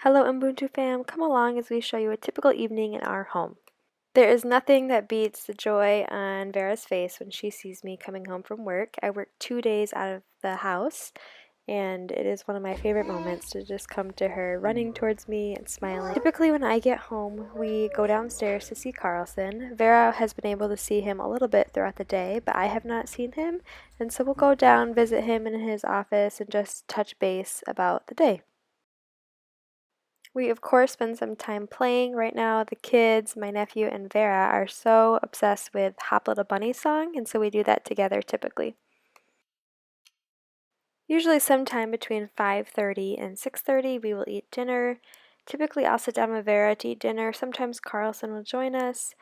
Hello Ubuntu fam, come along as we show you a typical evening in our home. There is nothing that beats the joy on Vera's face when she sees me coming home from work. I work 2 days out of the house, and it is one of my favorite moments to just come to her running towards me and smiling. Typically when I get home, we go downstairs to see Carlson. Vera has been able to see him a little bit throughout the day, but I have not seen him, and so we'll go down, visit him in his office, and just touch base about the day. We, of course, spend some time playing. Right now, the kids, my nephew and Vera, are so obsessed with Hop Little Bunny song, and so we do that together typically. Usually sometime between 5:30 and 6:30 we will eat dinner. Typically I'll sit down with Vera to eat dinner. Sometimes Carlson will join us.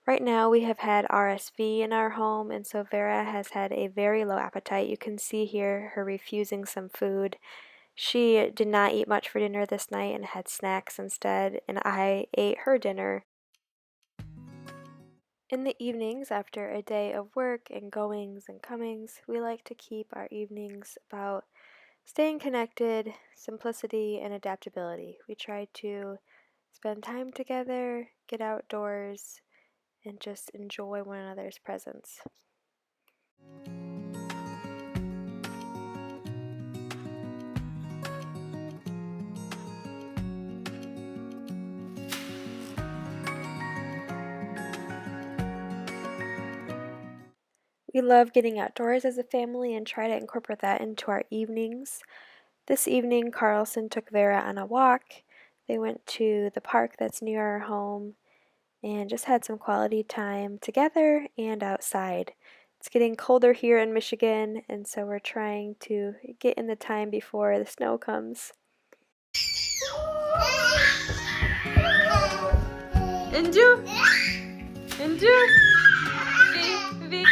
Right now we have had RSV in our home, and so Vera has had a very low appetite. You can see here her refusing some food. She did not eat much for dinner this night and had snacks instead, and I ate her dinner. In the evenings, after a day of work and goings and comings, we like to keep our evenings about staying connected, simplicity, and adaptability. We try to spend time together, get outdoors, and just enjoy one another's presence. We love getting outdoors as a family and try to incorporate that into our evenings. This evening, Carlson took Vera on a walk. They went to the park that's near our home and just had some quality time together and outside. It's getting colder here in Michigan, and so we're trying to get in the time before the snow comes. Inju! Inju! V!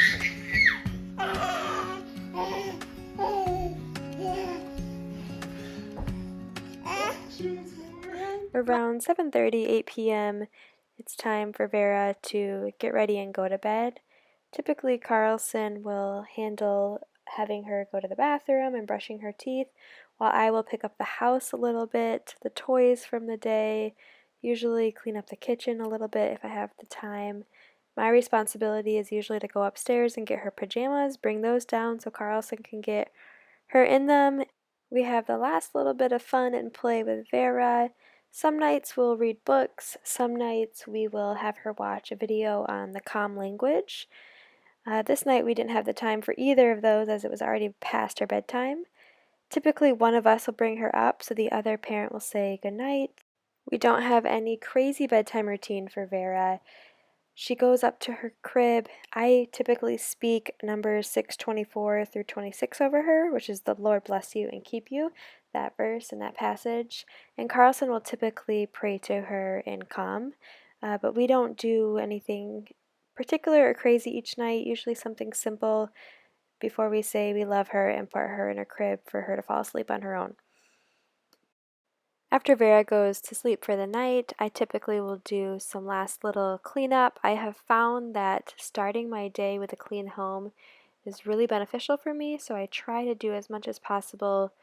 Around 7:30, 8 p.m., it's time for Vera to get ready and go to bed. Typically, Carlson will handle having her go to the bathroom and brushing her teeth, while I will pick up the house a little bit, the toys from the day, usually clean up the kitchen a little bit if I have the time. My responsibility is usually to go upstairs and get her pajamas, bring those down so Carlson can get her in them. We have the last little bit of fun and play with Vera. Some nights we'll read books, some nights we will have her watch a video on the Calm language. This night we didn't have the time for either of those as it was already past her bedtime. Typically one of us will bring her up so the other parent will say goodnight. We don't have any crazy bedtime routine for Vera. She goes up to her crib. I typically speak numbers 6:24 through 26 over her, which is the Lord bless you and keep you, that verse and that passage. And Carlson will typically pray to her in calm, but we don't do anything particular or crazy each night, usually something simple before we say we love her and put her in her crib for her to fall asleep on her own. After Vera goes to sleep for the night, I typically will do some last little cleanup. I have found that starting my day with a clean home is really beneficial for me, so I try to do as much as possible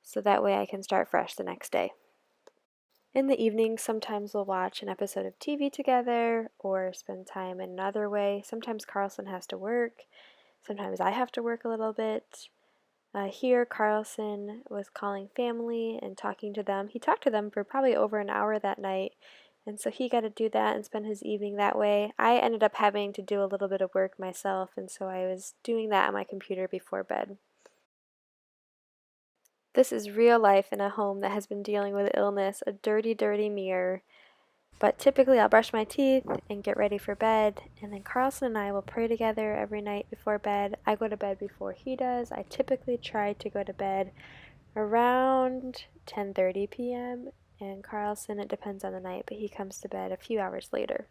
so that way I can start fresh the next day. In the evening, sometimes we'll watch an episode of TV together or spend time in another way. Sometimes Carlson has to work, sometimes I have to work a little bit. Here, Carlson was calling family and talking to them. He talked to them for probably over an hour that night, and so he got to do that and spend his evening that way. I ended up having to do a little bit of work myself, and so I was doing that on my computer before bed. This is real life in a home that has been dealing with illness, a dirty, dirty mirror. But typically I'll brush my teeth and get ready for bed, and then Carlson and I will pray together every night before bed. I go to bed before he does. I typically try to go to bed around 10:30 p.m. and Carlson, it depends on the night, but he comes to bed a few hours later.